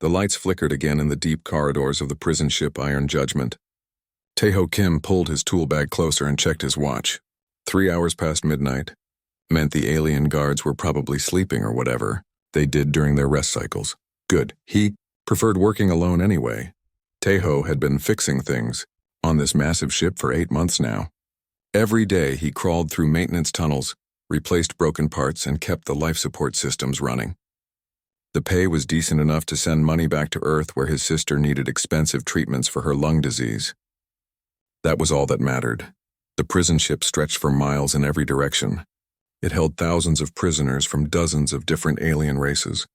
The lights flickered again in the deep corridors of the prison ship Iron Judgment. Tae-ho Kim pulled his tool bag closer and checked his watch. 3 hours past midnight. Meant the alien guards were probably sleeping or whatever they did during their rest cycles. Good. He preferred working alone anyway. Tae-ho had been fixing things on this massive ship for 8 months now. Every day he crawled through maintenance tunnels, replaced broken parts, and kept the life support systems running. The pay was decent enough to send money back to Earth where his sister needed expensive treatments for her lung disease. That was all that mattered. The prison ship stretched for miles in every direction. It held thousands of prisoners from dozens of different alien races.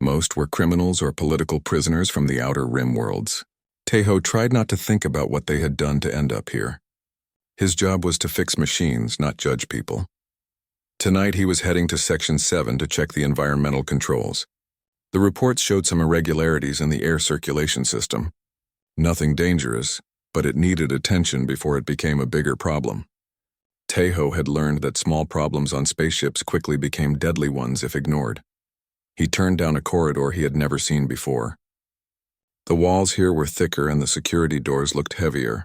Most were criminals or political prisoners from the outer rim worlds. Tae-ho tried not to think about what they had done to end up here. His job was to fix machines, not judge people. Tonight he was heading to Section 7 to check the environmental controls. The reports showed some irregularities in the air circulation system. Nothing dangerous, but it needed attention before it became a bigger problem. Tae-ho had learned that small problems on spaceships quickly became deadly ones if ignored. He turned down a corridor he had never seen before. The walls here were thicker and the security doors looked heavier.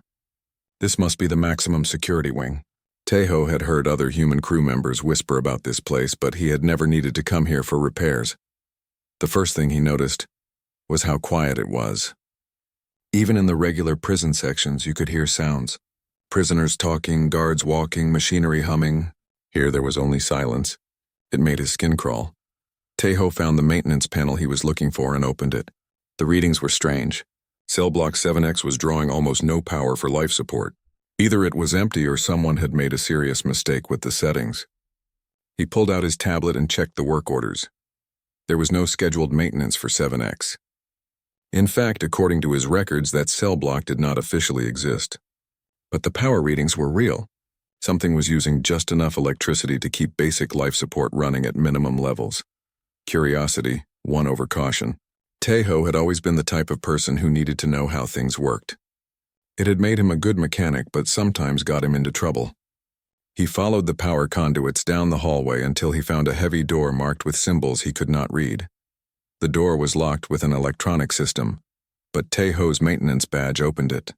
This must be the maximum security wing. Tae-ho had heard other human crew members whisper about this place, but he had never needed to come here for repairs. The first thing he noticed was how quiet it was. Even in the regular prison sections, you could hear sounds. Prisoners talking, guards walking, machinery humming. Here there was only silence. It made his skin crawl. Tae-ho found the maintenance panel he was looking for and opened it. The readings were strange. Cell block 7X was drawing almost no power for life support. Either it was empty or someone had made a serious mistake with the settings. He pulled out his tablet and checked the work orders. There was no scheduled maintenance for 7X. In fact, according to his records, that cell block did not officially exist. But the power readings were real. Something was using just enough electricity to keep basic life support running at minimum levels. Curiosity won over caution. Tae-ho had always been the type of person who needed to know how things worked. It had made him a good mechanic, but sometimes got him into trouble. He followed the power conduits down the hallway until he found a heavy door marked with symbols he could not read. The door was locked with an electronic system, but Tae-ho's maintenance badge opened it.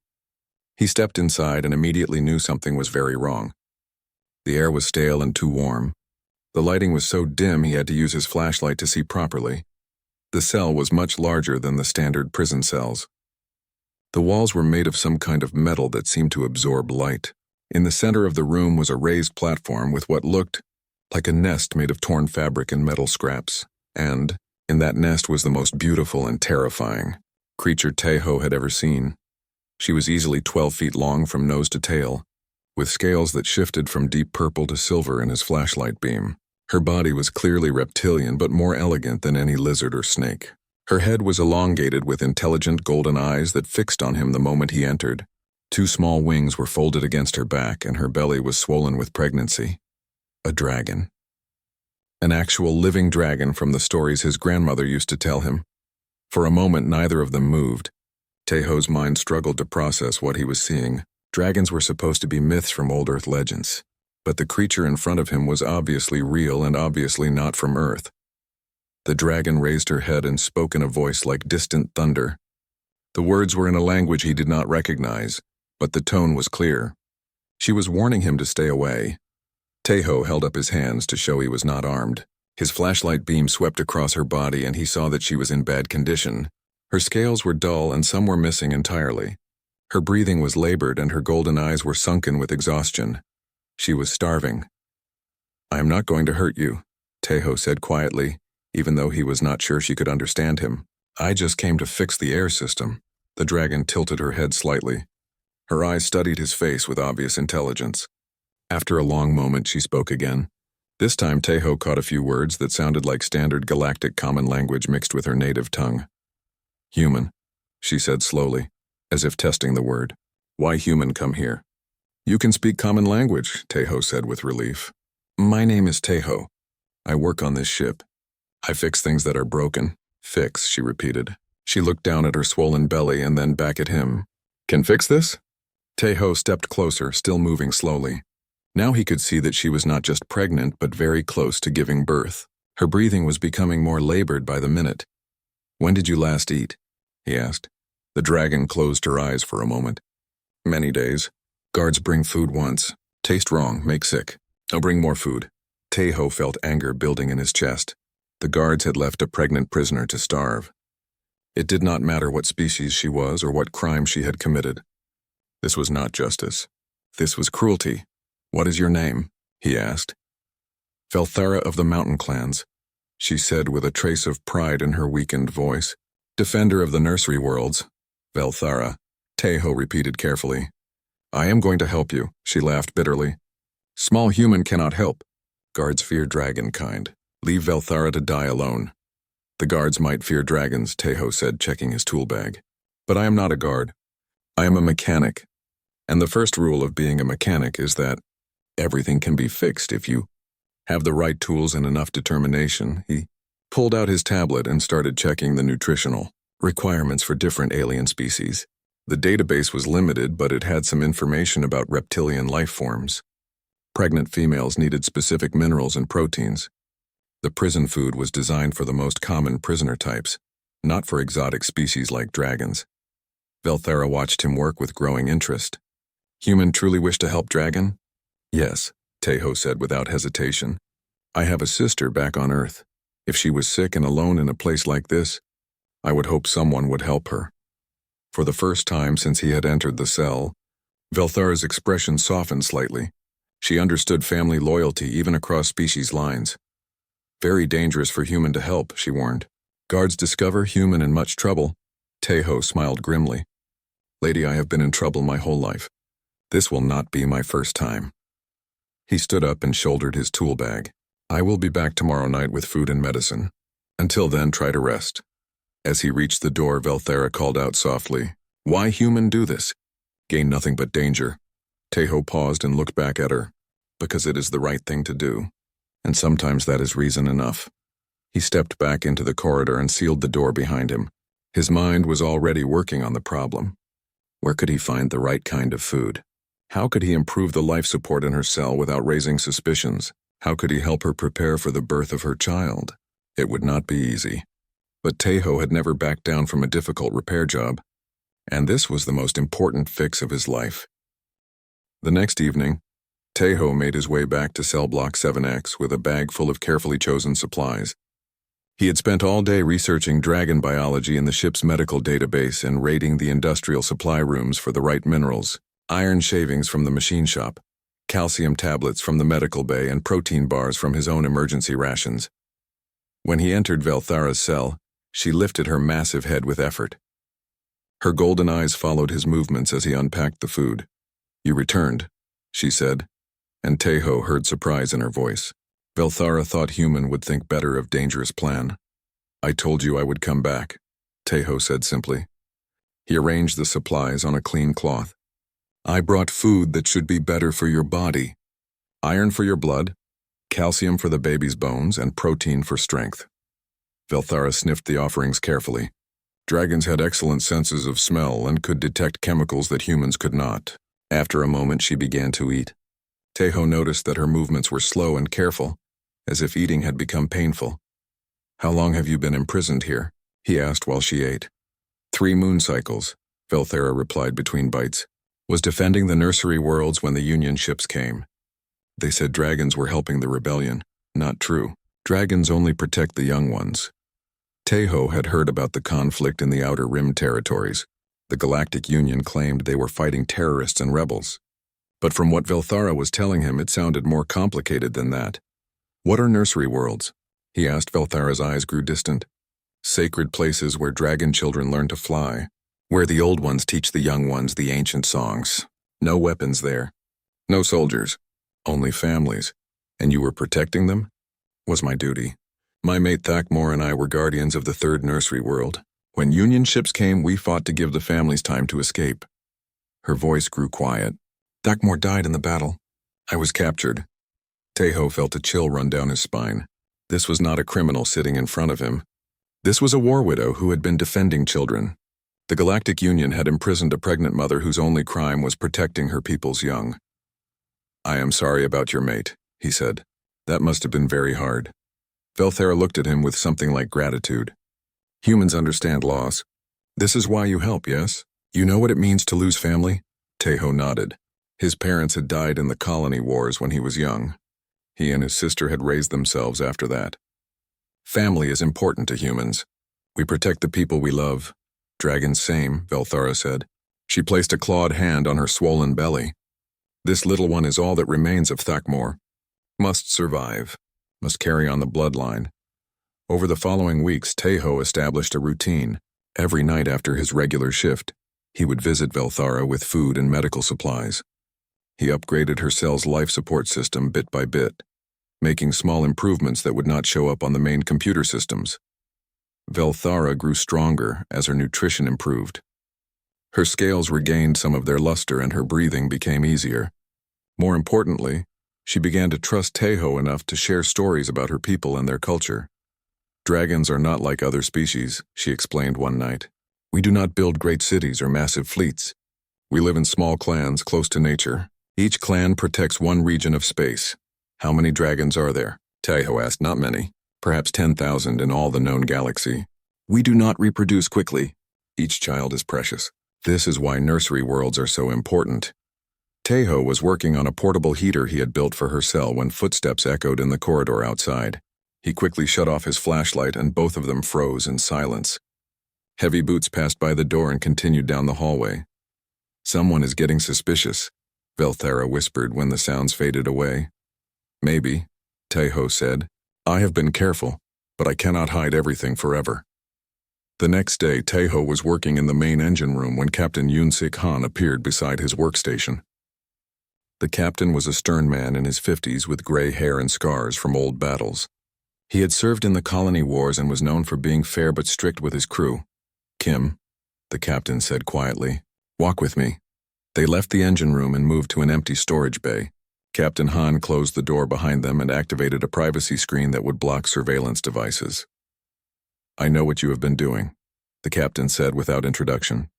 He stepped inside and immediately knew something was very wrong. The air was stale and too warm. The lighting was so dim he had to use his flashlight to see properly. The cell was much larger than the standard prison cells. The walls were made of some kind of metal that seemed to absorb light. In the center of the room was a raised platform with what looked like a nest made of torn fabric and metal scraps. And in that nest was the most beautiful and terrifying creature Tae-ho had ever seen. She was easily 12 feet long from nose to tail, with scales that shifted from deep purple to silver in his flashlight beam. Her body was clearly reptilian but more elegant than any lizard or snake. Her head was elongated with intelligent golden eyes that fixed on him the moment he entered. 2 small wings were folded against her back and her belly was swollen with pregnancy. A dragon. An actual living dragon from the stories his grandmother used to tell him. For a moment neither of them moved. Tae-ho's mind struggled to process what he was seeing. Dragons were supposed to be myths from old Earth legends. But the creature in front of him was obviously real and obviously not from Earth. The dragon raised her head and spoke in a voice like distant thunder. The words were in a language he did not recognize, but the tone was clear. She was warning him to stay away. Tae-ho held up his hands to show he was not armed. His flashlight beam swept across her body and he saw that she was in bad condition. Her scales were dull and some were missing entirely. Her breathing was labored and her golden eyes were sunken with exhaustion. She was starving. "I am not going to hurt you," Tae-ho said quietly, even though he was not sure she could understand him. "I just came to fix the air system." The dragon tilted her head slightly. Her eyes studied his face with obvious intelligence. After a long moment, she spoke again. This time, Tae-ho caught a few words that sounded like standard galactic common language mixed with her native tongue. "Human," she said slowly, as if testing the word. "Why human come here?" "You can speak common language," Tae-ho said with relief. "My name is Tae-ho. I work on this ship. I fix things that are broken." "Fix," she repeated. She looked down at her swollen belly and then back at him. "Can fix this?" Tae-ho stepped closer, still moving slowly. Now he could see that she was not just pregnant but very close to giving birth. Her breathing was becoming more labored by the minute. When did you last eat? He asked. The dragon closed her eyes for a moment. Many days. Guards bring food once. Taste wrong, make sick. I'll bring more food. Teho felt anger building in his chest. The guards had left a pregnant prisoner to starve. It did not matter what species she was or what crime she had committed. This was not justice. This was cruelty. What is your name? He asked. Velthara of the Mountain Clans, she said with a trace of pride in her weakened voice. Defender of the nursery worlds. Velthara, Teho repeated carefully. I am going to help you, she laughed bitterly. Small human cannot help. Guards fear dragon kind. Leave Velthara to die alone. The guards might fear dragons, Teho said, checking his tool bag. But I am not a guard. I am a mechanic. And the first rule of being a mechanic is that everything can be fixed if you have the right tools and enough determination. He pulled out his tablet and started checking the nutritional requirements for different alien species. The database was limited, but it had some information about reptilian life forms. Pregnant females needed specific minerals and proteins. The prison food was designed for the most common prisoner types, not for exotic species like dragons. Velthara watched him work with growing interest. Human truly wish to help dragon? Yes, Teho said without hesitation. I have a sister back on Earth. If she was sick and alone in a place like this, I would hope someone would help her. For the first time since he had entered the cell, Velthara's expression softened slightly. She understood family loyalty even across species lines. Very dangerous for human to help, she warned. Guards discover human in much trouble. Teho smiled grimly. Lady, I have been in trouble my whole life. This will not be my first time. He stood up and shouldered his tool bag. I will be back tomorrow night with food and medicine. Until then, try to rest. As he reached the door, Velthara called out softly, Why human do this? Gain nothing but danger. Teho paused and looked back at her. Because it is the right thing to do. And sometimes that is reason enough. He stepped back into the corridor and sealed the door behind him. His mind was already working on the problem. Where could he find the right kind of food? How could he improve the life support in her cell without raising suspicions? How could he help her prepare for the birth of her child? It would not be easy. But Teho had never backed down from a difficult repair job, and this was the most important fix of his life. The next evening, Teho made his way back to cell block 7X with a bag full of carefully chosen supplies. He had spent all day researching dragon biology in the ship's medical database and raiding the industrial supply rooms for the right minerals, iron shavings from the machine shop, calcium tablets from the medical bay, and protein bars from his own emergency rations. When he entered Velthara's cell, she lifted her massive head with effort. Her golden eyes followed his movements as he unpacked the food. You returned, she said, and Teho heard surprise in her voice. Velthara thought human would think better of dangerous plan. I told you I would come back, Teho said simply. He arranged the supplies on a clean cloth. I brought food that should be better for your body. Iron for your blood, calcium for the baby's bones, and protein for strength. Velthara sniffed the offerings carefully. Dragons had excellent senses of smell and could detect chemicals that humans could not. After a moment, she began to eat. Teho noticed that her movements were slow and careful, as if eating had become painful. How long have you been imprisoned here? He asked while she ate. 3 moon cycles, Velthara replied between bites. Was defending the nursery worlds when the Union ships came. They said dragons were helping the rebellion. Not true. Dragons only protect the young ones. Teho had heard about the conflict in the Outer Rim territories. The Galactic Union claimed they were fighting terrorists and rebels. But from what Velthara was telling him, it sounded more complicated than that. What are nursery worlds? He asked. Velthara's eyes grew distant. Sacred places where dragon children learn to fly, where the old ones teach the young ones the ancient songs. No weapons there. No soldiers. Only families. And you were protecting them? Was my duty. My mate Thakmor and I were guardians of the 3rd nursery world. When Union ships came, we fought to give the families time to escape. Her voice grew quiet. Thakmor died in the battle. I was captured. Teho felt a chill run down his spine. This was not a criminal sitting in front of him. This was a war widow who had been defending children. The Galactic Union had imprisoned a pregnant mother whose only crime was protecting her people's young. I am sorry about your mate, he said. That must have been very hard. Velthara looked at him with something like gratitude. Humans understand loss. This is why you help, yes? You know what it means to lose family? Tejo nodded. His parents had died in the colony wars when he was young. He and his sister had raised themselves after that. Family is important to humans. We protect the people we love. Dragon same, Velthara said. She placed a clawed hand on her swollen belly. This little one is all that remains of Thakmor. Must survive. Must carry on the bloodline. Over the following weeks, Tejo established a routine. Every night after his regular shift, he would visit Velthara with food and medical supplies. He upgraded her cell's life support system bit by bit, making small improvements that would not show up on the main computer systems. Velthara grew stronger as her nutrition improved. Her scales regained some of their luster and her breathing became easier. More importantly, she began to trust Tejo enough to share stories about her people and their culture. Dragons are not like other species, she explained one night. We do not build great cities or massive fleets. We live in small clans close to nature. Each clan protects one region of space. How many dragons are there? Tejo asked. Not many. Perhaps 10,000 in all the known galaxy. We do not reproduce quickly. Each child is precious. This is why nursery worlds are so important. Tejo was working on a portable heater he had built for her cell when footsteps echoed in the corridor outside. He quickly shut off his flashlight and both of them froze in silence. Heavy boots passed by the door and continued down the hallway. Someone is getting suspicious, Velthara whispered when the sounds faded away. Maybe, Tejo said. I have been careful, but I cannot hide everything forever. The next day, Tejo was working in the main engine room when Captain Yunsik Han appeared beside his workstation. The captain was a stern man in his 50s with gray hair and scars from old battles. He had served in the colony wars and was known for being fair but strict with his crew. Kim, the captain said quietly, walk with me. They left the engine room and moved to an empty storage bay. Captain Han closed the door behind them and activated a privacy screen that would block surveillance devices. I know what you have been doing, the captain said without introduction.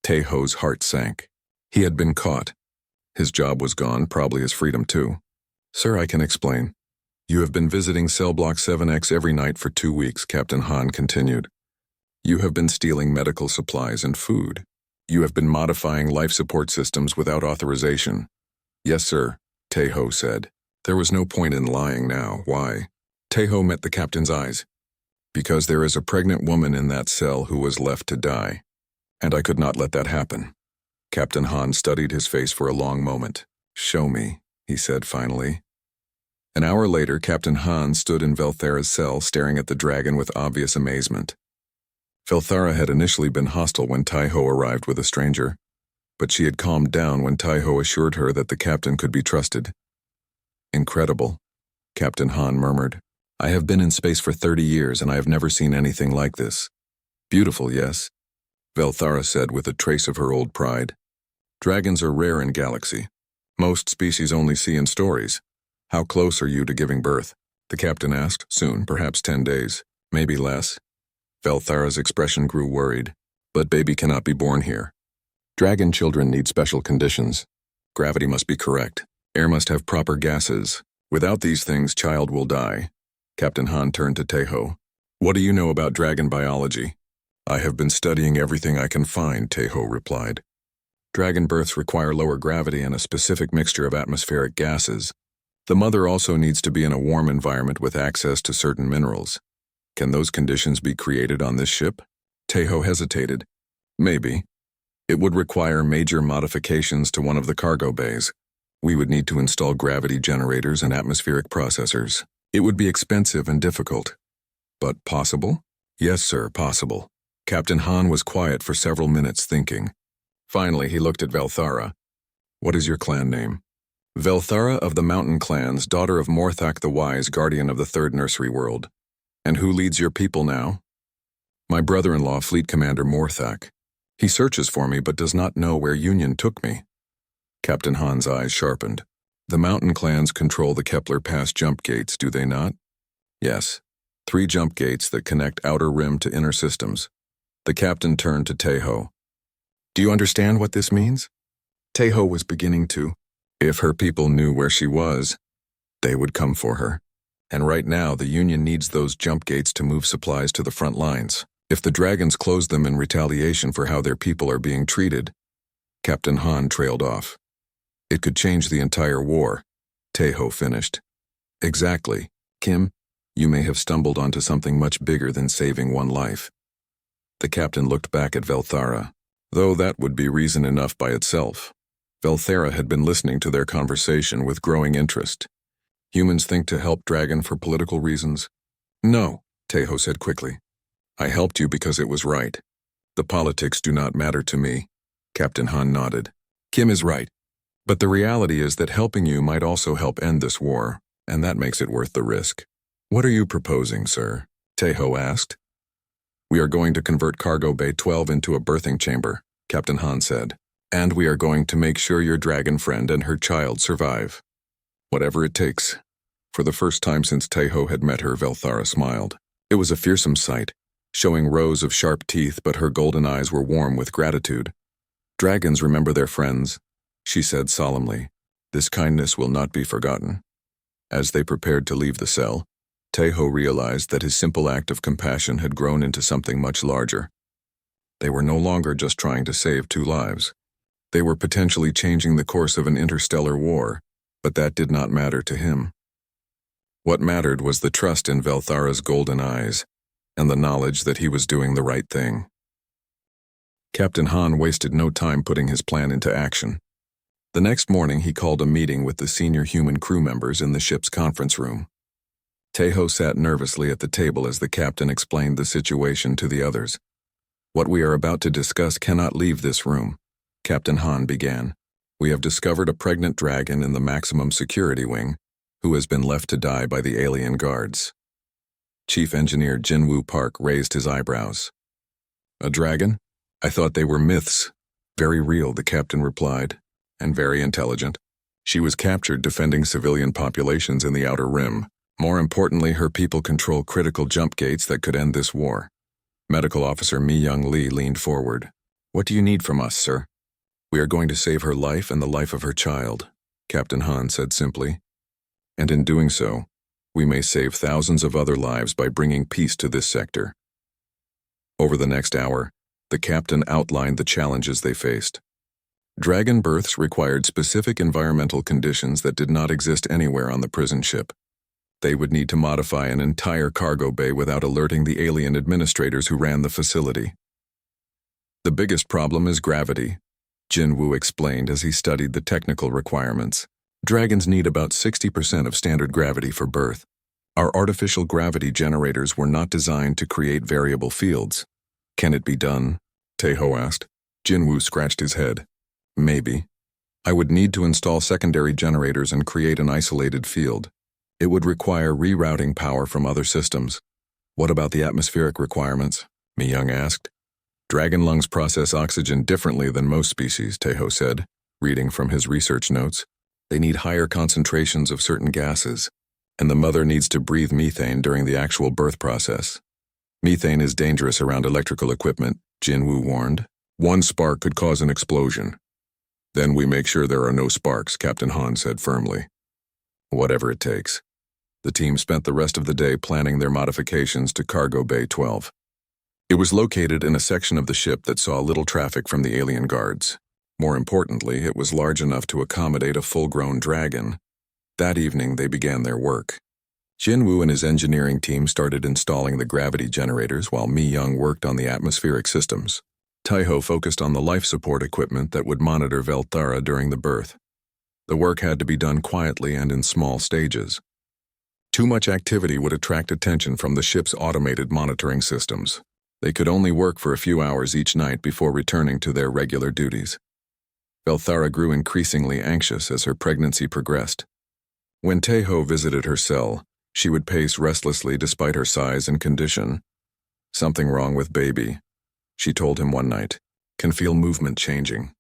Tejo's heart sank. He had been caught. His job was gone, probably his freedom too. Sir, I can explain. You have been visiting cell block 7X every night for 2 weeks, Captain Han continued. You have been stealing medical supplies and food. You have been modifying life support systems without authorization. Yes, sir, Tejo said. There was no point in lying now. Why? Tejo met the captain's eyes. Because there is a pregnant woman in that cell who was left to die. And I could not let that happen. Captain Han studied his face for a long moment. Show me, he said finally. An hour later, Captain Han stood in Velthara's cell staring at the dragon with obvious amazement. Velthara had initially been hostile when Tejo arrived with a stranger, but she had calmed down when Tejo assured her that the captain could be trusted. Incredible, Captain Han murmured. I have been in space for 30 years and I have never seen anything like this. Beautiful, yes? Velthara said with a trace of her old pride. Dragons are rare in galaxy. Most species only see in stories. How close are you to giving birth? The captain asked. Soon, perhaps 10 days. Maybe less. Velthara's expression grew worried. But baby cannot be born here. Dragon children need special conditions. Gravity must be correct. Air must have proper gases. Without these things, child will die. Captain Han turned to Tejo. What do you know about dragon biology? I have been studying everything I can find, Tejo replied. Dragon births require lower gravity and a specific mixture of atmospheric gases. The mother also needs to be in a warm environment with access to certain minerals. Can those conditions be created on this ship? Tejo hesitated. Maybe. It would require major modifications to one of the cargo bays. We would need to install gravity generators and atmospheric processors. It would be expensive and difficult. But possible? Yes, sir, possible. Captain Han was quiet for several minutes thinking. Finally, he looked at Velthara. What is your clan name? Velthara of the Mountain Clans, daughter of Morthak the Wise, guardian of the Third Nursery World. And who leads your people now? My brother-in-law, Fleet Commander Morthak. He searches for me but does not know where Union took me. Captain Han's eyes sharpened. The Mountain Clans control the Kepler Pass jump gates, do they not? Yes. 3 jump gates that connect outer rim to inner systems. The captain turned to Tejo. Do you understand what this means? Tejo was beginning to. If her people knew where she was, they would come for her. And right now, the Union needs those jump gates to move supplies to the front lines. If the dragons close them in retaliation for how their people are being treated, Captain Han trailed off. It could change the entire war, Taeho finished. Exactly. Kim, you may have stumbled onto something much bigger than saving one life. The captain looked back at Velthara, though that would be reason enough by itself. Velthara had been listening to their conversation with growing interest. Humans think to help Dragon for political reasons? No, Taeho said quickly. I helped you because it was right. The politics do not matter to me. Captain Han nodded. Kim is right. But the reality is that helping you might also help end this war, and that makes it worth the risk. What are you proposing, sir? Taeho asked. We are going to convert Cargo Bay 12 into a birthing chamber, Captain Han said. And we are going to make sure your dragon friend and her child survive. Whatever it takes. For the first time since Taeho had met her, Velthara smiled. It was a fearsome sight, showing rows of sharp teeth, but her golden eyes were warm with gratitude. Dragons remember their friends, she said solemnly. This kindness will not be forgotten. As they prepared to leave the cell, Taeho realized that his simple act of compassion had grown into something much larger. They were no longer just trying to save 2 lives. They were potentially changing the course of an interstellar war, but that did not matter to him. What mattered was the trust in Velthara's golden eyes, and the knowledge that he was doing the right thing. Captain Han wasted no time putting his plan into action. The next morning he called a meeting with the senior human crew members in the ship's conference room. Taeho sat nervously at the table as the captain explained the situation to the others. What we are about to discuss cannot leave this room, Captain Han began. We have discovered a pregnant dragon in the maximum security wing, who has been left to die by the alien guards. Chief Engineer Jinwoo Park raised his eyebrows. A dragon? I thought they were myths. Very real, the captain replied, and very intelligent. She was captured defending civilian populations in the Outer Rim. More importantly, her people control critical jump gates that could end this war. Medical Officer Mi-young Lee leaned forward. What do you need from us, sir? We are going to save her life and the life of her child, Captain Han said simply. And in doing so, we may save thousands of other lives by bringing peace to this sector. Over the next hour, the captain outlined the challenges they faced. Dragon births required specific environmental conditions that did not exist anywhere on the prison ship. They would need to modify an entire cargo bay without alerting the alien administrators who ran the facility. The biggest problem is gravity, Jinwoo explained as he studied the technical requirements. Dragons need about 60% of standard gravity for birth. Our artificial gravity generators were not designed to create variable fields. Can it be done? Taeho asked. Jinwoo scratched his head. Maybe. I would need to install secondary generators and create an isolated field. It would require rerouting power from other systems. What about the atmospheric requirements? Mi-young asked. Dragon lungs process oxygen differently than most species, Taeho said, reading from his research notes. They need higher concentrations of certain gases, and the mother needs to breathe methane during the actual birth process. Methane is dangerous around electrical equipment, Jinwoo warned. One spark could cause an explosion. Then we make sure there are no sparks, Captain Han said firmly. Whatever it takes. The team spent the rest of the day planning their modifications to Cargo Bay 12. It was located in a section of the ship that saw little traffic from the alien guards. More importantly, it was large enough to accommodate a full-grown dragon. That evening, they began their work. Jinwoo and his engineering team started installing the gravity generators while Mi-young worked on the atmospheric systems. Taeho focused on the life support equipment that would monitor Velthara during the birth. The work had to be done quietly and in small stages. Too much activity would attract attention from the ship's automated monitoring systems. They could only work for a few hours each night before returning to their regular duties. Velthara grew increasingly anxious as her pregnancy progressed. When Taeho visited her cell, she would pace restlessly despite her size and condition. Something wrong with baby, she told him one night. Can feel movement changing.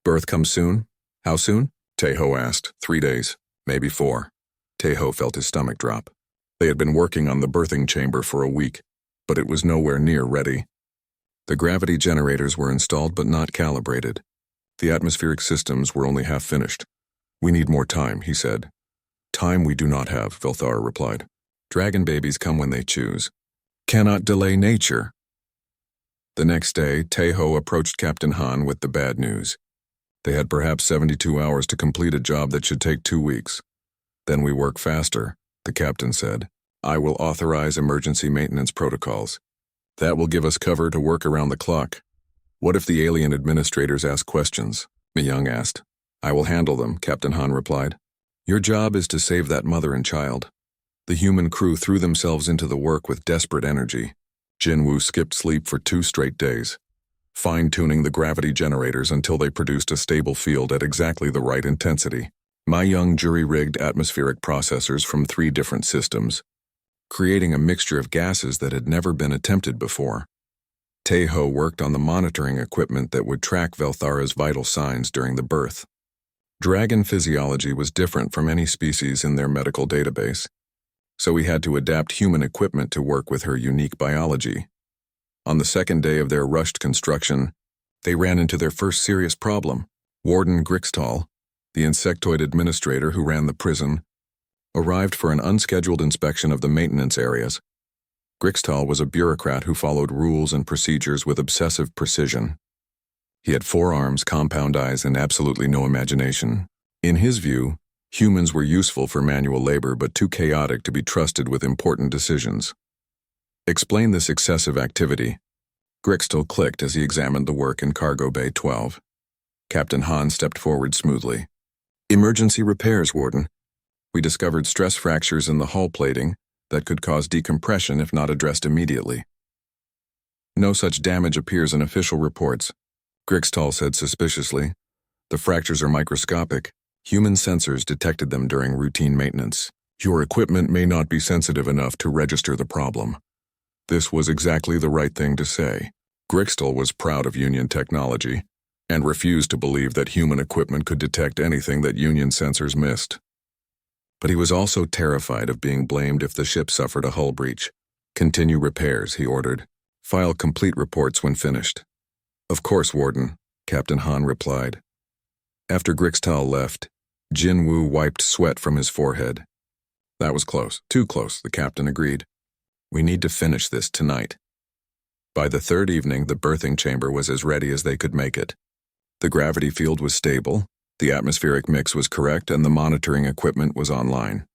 Birth comes soon? How soon? Taeho asked. 3 days, maybe 4. Taeho felt his stomach drop. They had been working on the birthing chamber for a week, but it was nowhere near ready. The gravity generators were installed but not calibrated. The atmospheric systems were only half finished. We need more time, he said. Time we do not have, Velthara replied. Dragon babies come when they choose. Cannot delay nature. The next day, Teho approached Captain Han with the bad news. They had perhaps 72 hours to complete a job that should take 2 weeks. Then we work faster, the captain said. I will authorize emergency maintenance protocols. That will give us cover to work around the clock. What if the alien administrators ask questions? Mi-young asked. I will handle them, Captain Han replied. Your job is to save that mother and child. The human crew threw themselves into the work with desperate energy. Jinwoo skipped sleep for 2 straight days, fine-tuning the gravity generators until they produced a stable field at exactly the right intensity. Mi-young jury-rigged atmospheric processors from 3 different systems, creating a mixture of gases that had never been attempted before. Teho worked on the monitoring equipment that would track Velthara's vital signs during the birth. Dragon physiology was different from any species in their medical database, so he had to adapt human equipment to work with her unique biology. On the second day of their rushed construction, they ran into their first serious problem. Warden Grixtal, the insectoid administrator who ran the prison, arrived for an unscheduled inspection of the maintenance areas. Grixtal was a bureaucrat who followed rules and procedures with obsessive precision. He had 4 arms, compound eyes, and absolutely no imagination. In his view, humans were useful for manual labor but too chaotic to be trusted with important decisions. Explain this excessive activity. Grixtal clicked as he examined the work in Cargo Bay 12. Captain Han stepped forward smoothly. Emergency repairs, Warden. We discovered stress fractures in the hull plating that could cause decompression if not addressed immediately. No such damage appears in official reports, Grixtal said suspiciously. The fractures are microscopic. Human sensors detected them during routine maintenance. Your equipment may not be sensitive enough to register the problem. This was exactly the right thing to say. Grixtal was proud of Union technology and refused to believe that human equipment could detect anything that Union sensors missed. But he was also terrified of being blamed if the ship suffered a hull breach. Continue repairs, he ordered. File complete reports when finished. Of course, Warden, Captain Han replied. After Grixtal left, Jinwoo wiped sweat from his forehead. That was close, too close, the captain agreed. We need to finish this tonight. By the 3rd evening, the birthing chamber was as ready as they could make it. The gravity field was stable, the atmospheric mix was correct, and the monitoring equipment was online.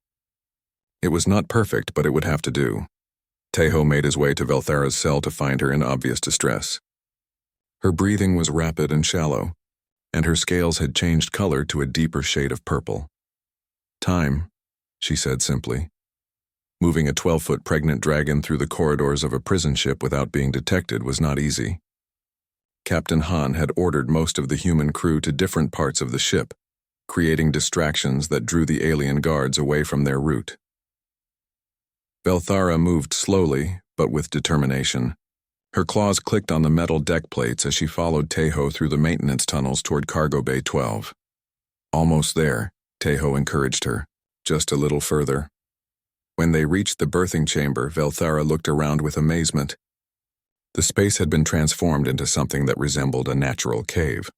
It was not perfect, but it would have to do. Teho made his way to Velthara's cell to find her in obvious distress. Her breathing was rapid and shallow, and her scales had changed color to a deeper shade of purple. Time, she said simply. Moving a 12-foot pregnant dragon through the corridors of a prison ship without being detected was not easy. Captain Han had ordered most of the human crew to different parts of the ship, creating distractions that drew the alien guards away from their route. Velthara moved slowly, but with determination. Her claws clicked on the metal deck plates as she followed Teho through the maintenance tunnels toward Cargo Bay 12. Almost there, Teho encouraged her. Just a little further. When they reached the birthing chamber, Velthara looked around with amazement. The space had been transformed into something that resembled a natural cave.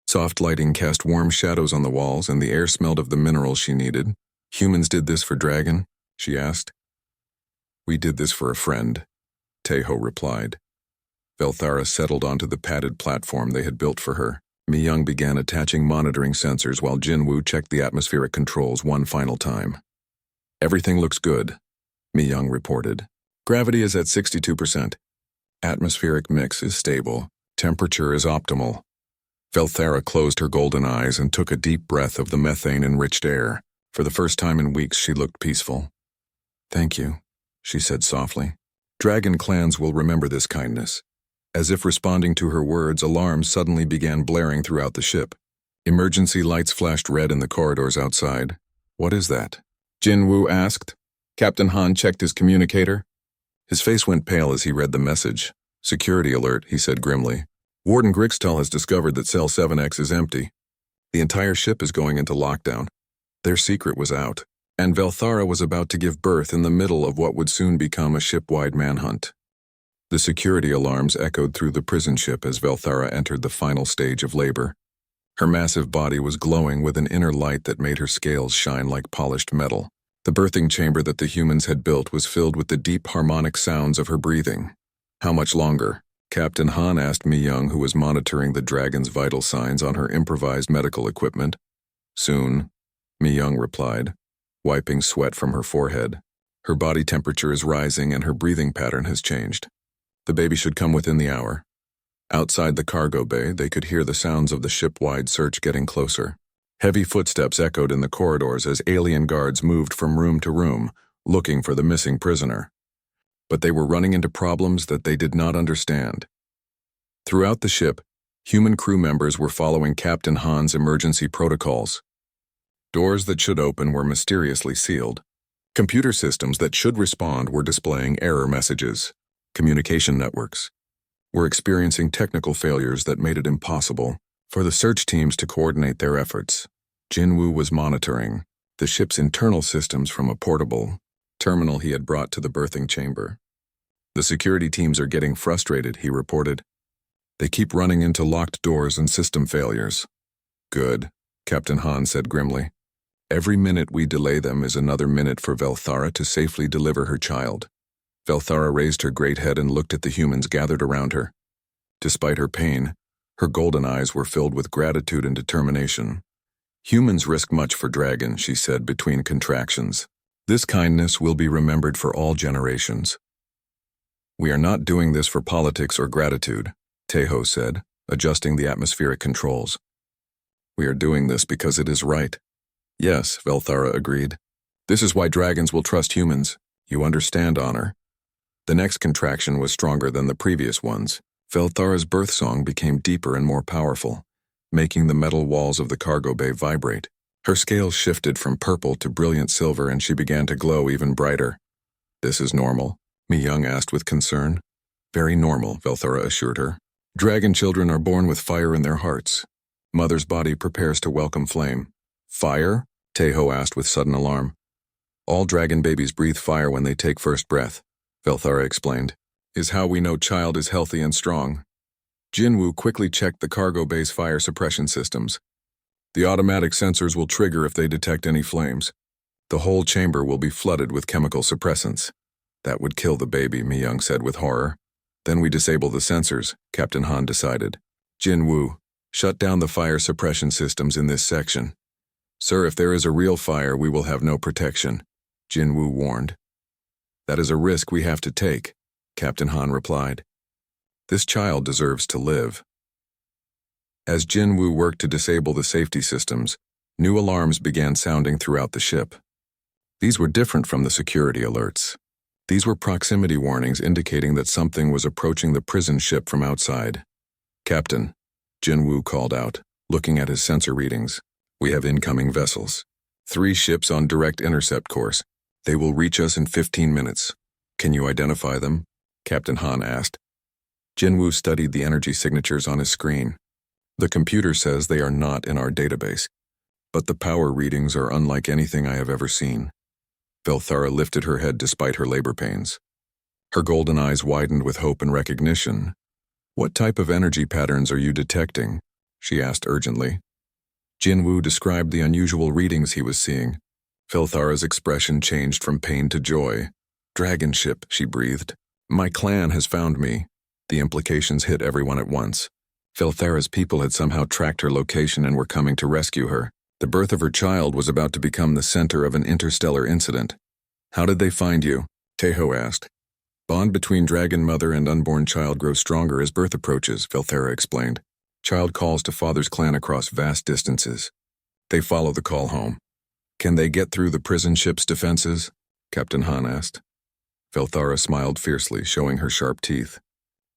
Soft lighting cast warm shadows on the walls, and the air smelled of the minerals she needed. Humans did this for Dragon? She asked. We did this for a friend, Teho replied. Velthara settled onto the padded platform they had built for her. Mi-young began attaching monitoring sensors while Jinwoo checked the atmospheric controls one final time. Everything looks good, Mi-young reported. Gravity is at 62%. Atmospheric mix is stable. Temperature is optimal. Velthara closed her golden eyes and took a deep breath of the methane-enriched air. For the first time in weeks, she looked peaceful. Thank you, she said softly. Dragon clans will remember this kindness. As if responding to her words, alarms suddenly began blaring throughout the ship. Emergency lights flashed red in the corridors outside. What is that? Jinwoo asked. Captain Han checked his communicator. His face went pale as he read the message. Security alert, he said grimly. Warden Grixtal has discovered that Cell 7X is empty. The entire ship is going into lockdown. Their secret was out, and Velthara was about to give birth in the middle of what would soon become a ship-wide manhunt. The security alarms echoed through the prison ship as Velthara entered the final stage of labor. Her massive body was glowing with an inner light that made her scales shine like polished metal. The birthing chamber that the humans had built was filled with the deep harmonic sounds of her breathing. How much longer? Captain Han asked Mi Young, who was monitoring the dragon's vital signs on her improvised medical equipment. Soon, Mi Young replied, wiping sweat from her forehead. Her body temperature is rising and her breathing pattern has changed. The baby should come within the hour. Outside the cargo bay, they could hear the sounds of the ship-wide search getting closer. Heavy footsteps echoed in the corridors as alien guards moved from room to room, looking for the missing prisoner. But they were running into problems that they did not understand. Throughout the ship, human crew members were following Captain Han's emergency protocols. Doors that should open were mysteriously sealed. Computer systems that should respond were displaying error messages. Communication networks were experiencing technical failures that made it impossible for the search teams to coordinate their efforts. Jinwoo was monitoring the ship's internal systems from a portable terminal he had brought to the berthing chamber. The security teams are getting frustrated, he reported. They keep running into locked doors and system failures. Good, Captain Han said grimly. Every minute we delay them is another minute for Velthara to safely deliver her child. Velthara raised her great head and looked at the humans gathered around her. Despite her pain, her golden eyes were filled with gratitude and determination. Humans risk much for Dragon, she said between contractions. This kindness will be remembered for all generations. We are not doing this for politics or gratitude, Taeho said, adjusting the atmospheric controls. We are doing this because it is right. Yes, Velthara agreed. This is why dragons will trust humans. You understand honor. The next contraction was stronger than the previous ones. Velthara's birth song became deeper and more powerful, making the metal walls of the cargo bay vibrate. Her scales shifted from purple to brilliant silver and she began to glow even brighter. This is normal, Mi Young asked with concern. Very normal, Velthara assured her. Dragon children are born with fire in their hearts. Mother's body prepares to welcome flame. Fire? Taeho asked with sudden alarm. All dragon babies breathe fire when they take first breath, Velthara explained. Is how we know child is healthy and strong. Jinwoo quickly checked the cargo bay's fire suppression systems. The automatic sensors will trigger if they detect any flames. The whole chamber will be flooded with chemical suppressants. That would kill the baby, Mi Young said with horror. Then we disable the sensors, Captain Han decided. Jinwoo, shut down the fire suppression systems in this section. Sir, if there is a real fire, we will have no protection, Jinwoo warned. That is a risk we have to take, Captain Han replied. This child deserves to live. As Jinwoo worked to disable the safety systems, new alarms began sounding throughout the ship. These were different from the security alerts. These were proximity warnings indicating that something was approaching the prison ship from outside. Captain, Jinwoo called out, looking at his sensor readings. We have incoming vessels. 3 ships on direct intercept course. They will reach us in 15 minutes. Can you identify them? Captain Han asked. Jinwoo studied the energy signatures on his screen. The computer says they are not in our database, but the power readings are unlike anything I have ever seen. Velthara lifted her head despite her labor pains. Her golden eyes widened with hope and recognition. What type of energy patterns are you detecting? She asked urgently. Jinwoo described the unusual readings he was seeing. Velthara's expression changed from pain to joy. Dragon ship, she breathed. My clan has found me. The implications hit everyone at once. Velthara's people had somehow tracked her location and were coming to rescue her. The birth of her child was about to become the center of an interstellar incident. How did they find you? Taeho asked. Bond between dragon mother and unborn child grows stronger as birth approaches, Velthara explained. Child calls to father's clan across vast distances. They follow the call home. Can they get through the prison ship's defenses? Captain Han asked. Velthara smiled fiercely, showing her sharp teeth.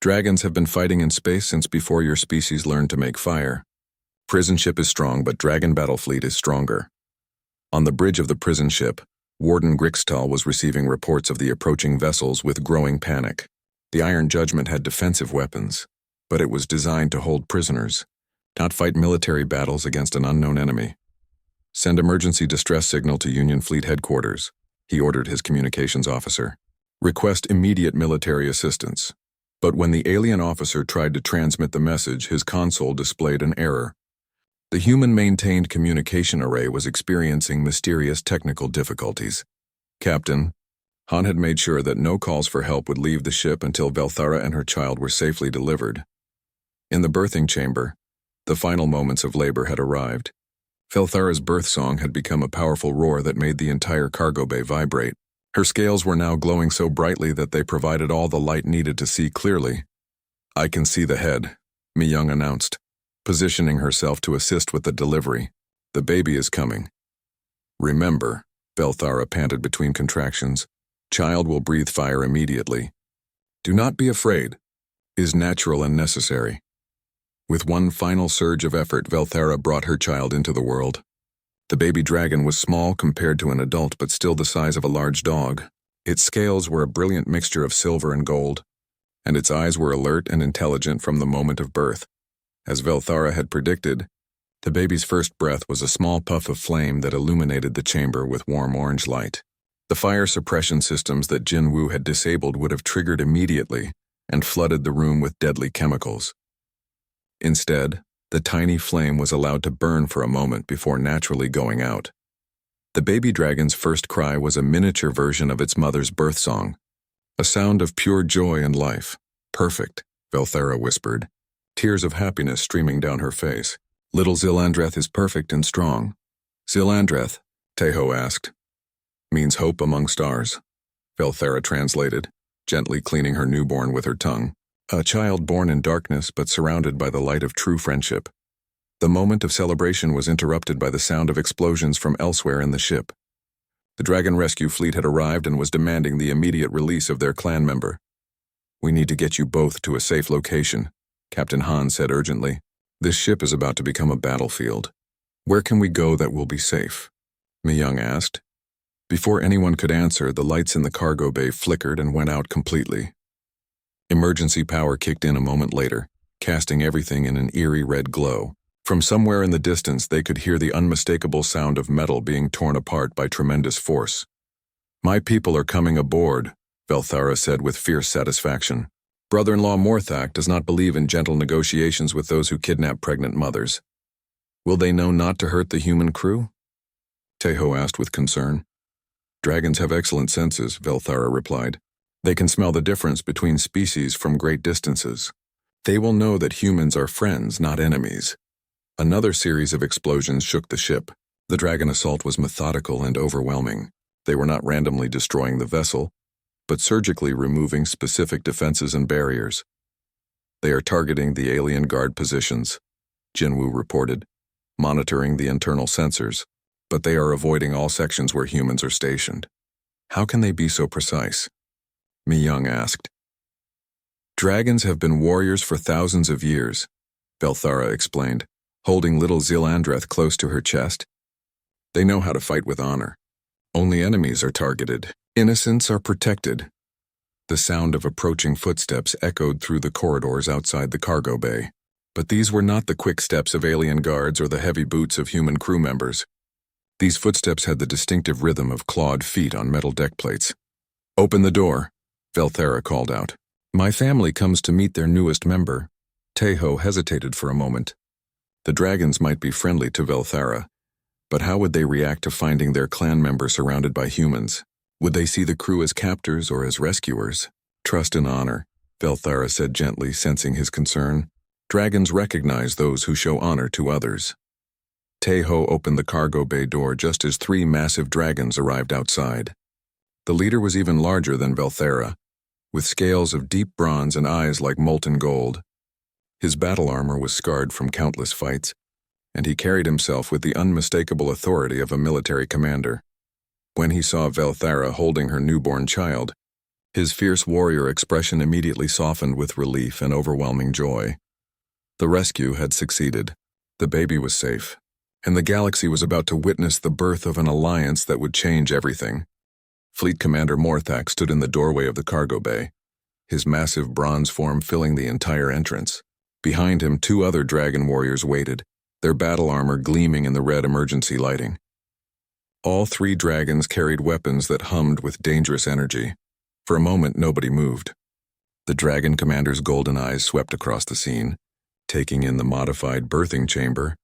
Dragons have been fighting in space since before your species learned to make fire. Prison ship is strong, but dragon battle fleet is stronger. On the bridge of the prison ship, Warden Grixtal was receiving reports of the approaching vessels with growing panic. The Iron Judgment had defensive weapons, but it was designed to hold prisoners, not fight military battles against an unknown enemy. Send emergency distress signal to Union Fleet headquarters, he ordered his communications officer. Request immediate military assistance. But when the alien officer tried to transmit the message, his console displayed an error. The human-maintained communication array was experiencing mysterious technical difficulties. Captain, Han had made sure that no calls for help would leave the ship until Velthara and her child were safely delivered. In the birthing chamber, the final moments of labor had arrived. Velthara's birth song had become a powerful roar that made the entire cargo bay vibrate. Her scales were now glowing so brightly that they provided all the light needed to see clearly. "I can see the head," Mi-young announced, positioning herself to assist with the delivery. "The baby is coming." "Remember," Velthara panted between contractions, "child will breathe fire immediately. Do not be afraid. Is natural and necessary." With one final surge of effort, Velthara brought her child into the world. The baby dragon was small compared to an adult but still the size of a large dog. Its scales were a brilliant mixture of silver and gold, and its eyes were alert and intelligent from the moment of birth. As Velthara had predicted, the baby's first breath was a small puff of flame that illuminated the chamber with warm orange light. The fire suppression systems that Jin Woo had disabled would have triggered immediately and flooded the room with deadly chemicals. Instead, the tiny flame was allowed to burn for a moment before naturally going out. The baby dragon's first cry was a miniature version of its mother's birth song, a sound of pure joy and life. "Perfect," Velthara whispered, tears of happiness streaming down her face. "Little Zilandreth is perfect and strong." "Zilandreth," Taeho asked. "Means hope among stars," Velthara translated, gently cleaning her newborn with her tongue. A child born in darkness but surrounded by the light of true friendship. The moment of celebration was interrupted by the sound of explosions from elsewhere in the ship. The Dragon Rescue Fleet had arrived and was demanding the immediate release of their clan member. "We need to get you both to a safe location," Captain Han said urgently. "This ship is about to become a battlefield. Where can we go that will be safe?" Mi-young asked. Before anyone could answer, the lights in the cargo bay flickered and went out completely. Emergency power kicked in a moment later, casting everything in an eerie red glow. From somewhere in the distance, they could hear the unmistakable sound of metal being torn apart by tremendous force. "My people are coming aboard," Velthara said with fierce satisfaction. "Brother-in-law Morthak does not believe in gentle negotiations with those who kidnap pregnant mothers. Will they know not to hurt the human crew?" Taeho asked with concern. "Dragons have excellent senses," Velthara replied. "They can smell the difference between species from great distances. They will know that humans are friends, not enemies." Another series of explosions shook the ship. The dragon assault was methodical and overwhelming. They were not randomly destroying the vessel, but surgically removing specific defenses and barriers. "They are targeting the alien guard positions," Jinwoo reported, monitoring the internal sensors, "but they are avoiding all sections where humans are stationed." "How can they be so precise?" Mi-young asked. "Dragons have been warriors for thousands of years," Velthara explained, holding little Zilandreth close to her chest. "They know how to fight with honor. Only enemies are targeted. Innocents are protected." The sound of approaching footsteps echoed through the corridors outside the cargo bay. But these were not the quick steps of alien guards or the heavy boots of human crew members. These footsteps had the distinctive rhythm of clawed feet on metal deck plates. "Open the door," Velthara called out. "My family comes to meet their newest member." Taeho hesitated for a moment. The dragons might be friendly to Velthara, but how would they react to finding their clan member surrounded by humans? Would they see the crew as captors or as rescuers? "Trust and honor," Velthara said gently, sensing his concern. "Dragons recognize those who show honor to others." Taeho opened the cargo bay door just as 3 massive dragons arrived outside. The leader was even larger than Velthara, with scales of deep bronze and eyes like molten gold. His battle armor was scarred from countless fights, and he carried himself with the unmistakable authority of a military commander. When he saw Velthara holding her newborn child, his fierce warrior expression immediately softened with relief and overwhelming joy. The rescue had succeeded. The baby was safe, and the galaxy was about to witness the birth of an alliance that would change everything. Fleet Commander Morthak stood in the doorway of the cargo bay, his massive bronze form filling the entire entrance. Behind him, 2 other dragon warriors waited, their battle armor gleaming in the red emergency lighting. All 3 dragons carried weapons that hummed with dangerous energy. For a moment, nobody moved. The dragon commander's golden eyes swept across the scene, taking in the modified birthing chamber,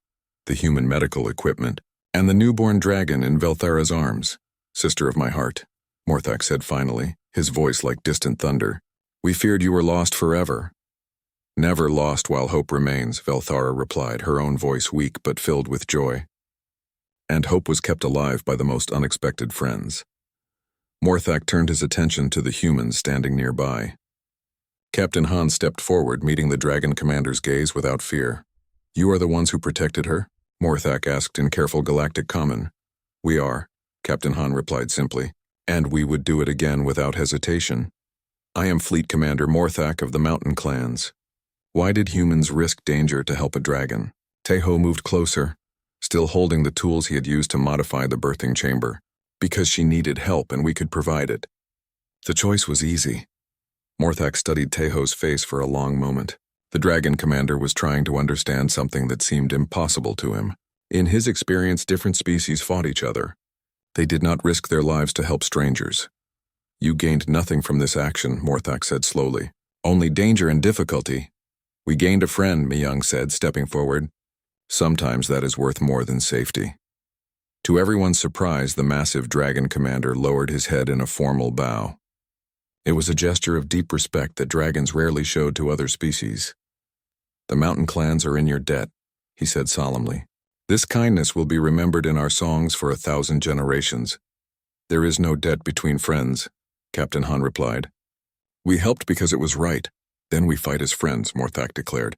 the human medical equipment, and the newborn dragon in Velthara's arms. "Sister of my heart," Morthak said finally, his voice like distant thunder. We feared you were lost forever. Never lost while hope remains, Velthara replied, her own voice weak but filled with joy. And hope was kept alive by the most unexpected friends. Morthak turned his attention to the humans standing nearby. Captain Han stepped forward, meeting the dragon commander's gaze without fear. You are the ones who protected her? Morthak asked in careful galactic common. We are, Captain Han replied simply, and we would do it again without hesitation. I am Fleet Commander Morthak of the Mountain Clans. Why did humans risk danger to help a dragon? Teho moved closer, still holding the tools he had used to modify the birthing chamber. Because she needed help and we could provide it. The choice was easy. Morthak studied Teho's face for a long moment. The dragon commander was trying to understand something that seemed impossible to him. In his experience, different species fought each other. They did not risk their lives to help strangers. You gained nothing from this action, Morthak said slowly. Only danger and difficulty. We gained a friend, Myung said, stepping forward. Sometimes that is worth more than safety. To everyone's surprise, the massive dragon commander lowered his head in a formal bow. It was a gesture of deep respect that dragons rarely showed to other species. The mountain clans are in your debt, he said solemnly. This kindness will be remembered in our songs for 1,000 generations. There is no debt between friends, Captain Han replied. We helped because it was right. Then we fight as friends, Morthak declared.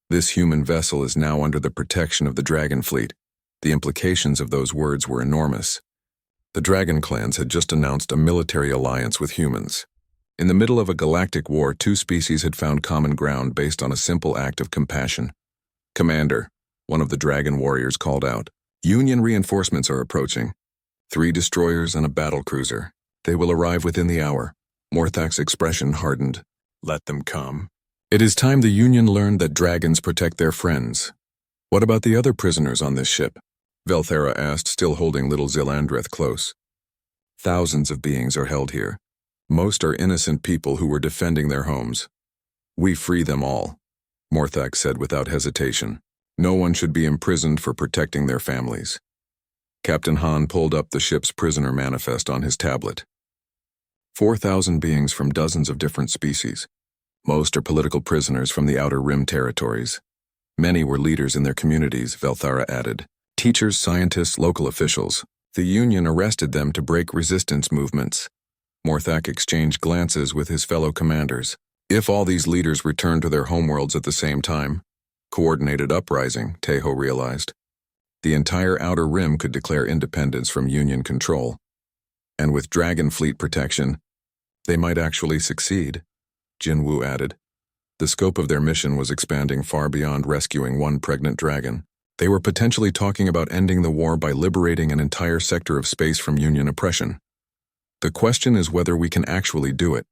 This human vessel is now under the protection of the dragon fleet. The implications of those words were enormous. The dragon clans had just announced a military alliance with humans. In the middle of a galactic war, two species had found common ground based on a simple act of compassion. Commander, one of the dragon warriors called out, Union reinforcements are approaching. 3 destroyers and a battle cruiser. They will arrive within the hour. Morthak's expression hardened. Let them come. It is time the Union learned that dragons protect their friends. What about the other prisoners on this ship? Velthara asked, still holding little Zilandreth close. Thousands of beings are held here. Most are innocent people who were defending their homes. We free them all, Morthak said without hesitation. No one should be imprisoned for protecting their families. Captain Han pulled up the ship's prisoner manifest on his tablet. 4,000 beings from dozens of different species. Most are political prisoners from the Outer Rim territories. Many were leaders in their communities, Velthara added. Teachers, scientists, local officials. The Union arrested them to break resistance movements. Morthak exchanged glances with his fellow commanders. If all these leaders returned to their homeworlds at the same time, coordinated uprising, Teho realized. The entire Outer Rim could declare independence from Union control. And with Dragon Fleet protection, they might actually succeed, Jinwu added. The scope of their mission was expanding far beyond rescuing one pregnant dragon. They were potentially talking about ending the war by liberating an entire sector of space from Union oppression. The question is whether we can actually do it,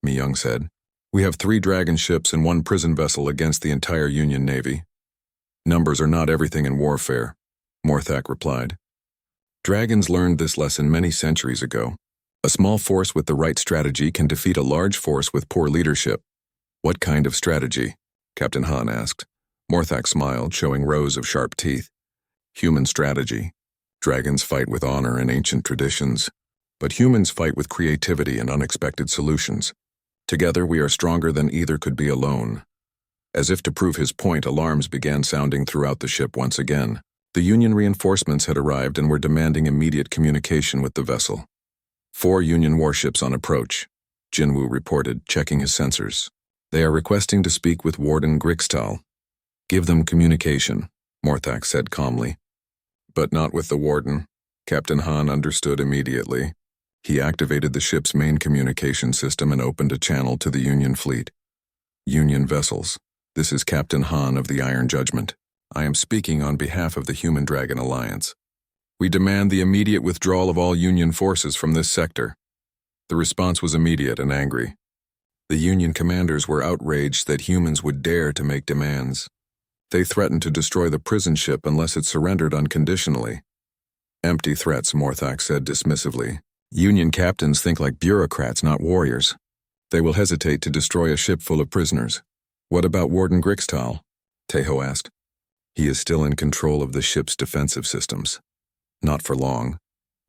Myung said. We have 3 dragon ships and 1 prison vessel against the entire Union Navy. Numbers are not everything in warfare, Morthak replied. Dragons learned this lesson many centuries ago. A small force with the right strategy can defeat a large force with poor leadership. What kind of strategy? Captain Han asked. Morthak smiled, showing rows of sharp teeth. Human strategy. Dragons fight with honor and ancient traditions, but humans fight with creativity and unexpected solutions. Together we are stronger than either could be alone. As if to prove his point, alarms began sounding throughout the ship once again. The Union reinforcements had arrived and were demanding immediate communication with the vessel. 4 Union warships on approach, Jinwu reported, checking his sensors. They are requesting to speak with Warden Grixtal. Give them communication, Morthak said calmly. But not with the Warden. Captain Han understood immediately. He activated the ship's main communication system and opened a channel to the Union fleet. Union vessels. This is Captain Han of the Iron Judgment. I am speaking on behalf of the Human Dragon Alliance. We demand the immediate withdrawal of all Union forces from this sector. The response was immediate and angry. The Union commanders were outraged that humans would dare to make demands. They threatened to destroy the prison ship unless it surrendered unconditionally. Empty threats, Morthak said dismissively. Union captains think like bureaucrats, not warriors. They will hesitate to destroy a ship full of prisoners. What about Warden Grixtal? Teho asked. He is still in control of the ship's defensive systems. Not for long.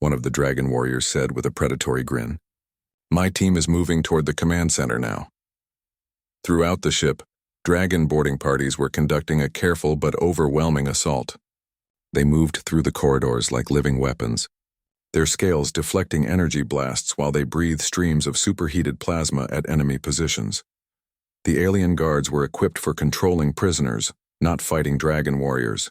one of the dragon warriors said with a predatory grin. My team is moving toward the command center now. Throughout the ship, dragon boarding parties were conducting a careful but overwhelming assault. They moved through the corridors like living weapons, their scales deflecting energy blasts while they breathed streams of superheated plasma at enemy positions. The alien guards were equipped for controlling prisoners, not fighting dragon warriors.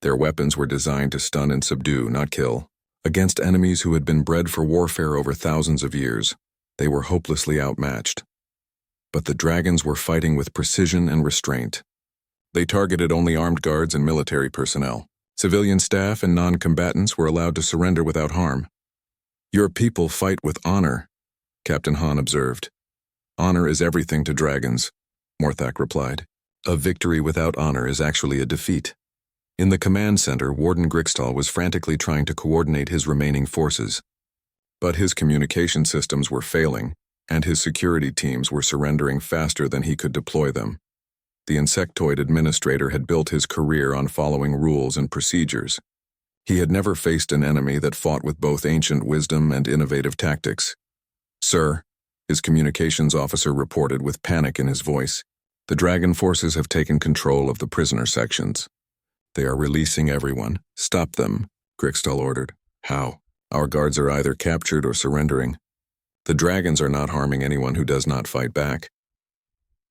Their weapons were designed to stun and subdue, not kill. Against enemies who had been bred for warfare over thousands of years, they were hopelessly outmatched. But the dragons were fighting with precision and restraint. They targeted only armed guards and military personnel. Civilian staff and non-combatants were allowed to surrender without harm. Your people fight with honor, Captain Han observed. Honor is everything to dragons, Morthak replied. A victory without honor is actually a defeat. In the command center, Warden Grixtal was frantically trying to coordinate his remaining forces. But his communication systems were failing, and his security teams were surrendering faster than he could deploy them. The insectoid administrator had built his career on following rules and procedures. He had never faced an enemy that fought with both ancient wisdom and innovative tactics. Sir, his communications officer reported with panic in his voice, the dragon forces have taken control of the prisoner sections. They are releasing everyone. Stop them, Grixtal ordered. How? Our guards are either captured or surrendering. The dragons are not harming anyone who does not fight back.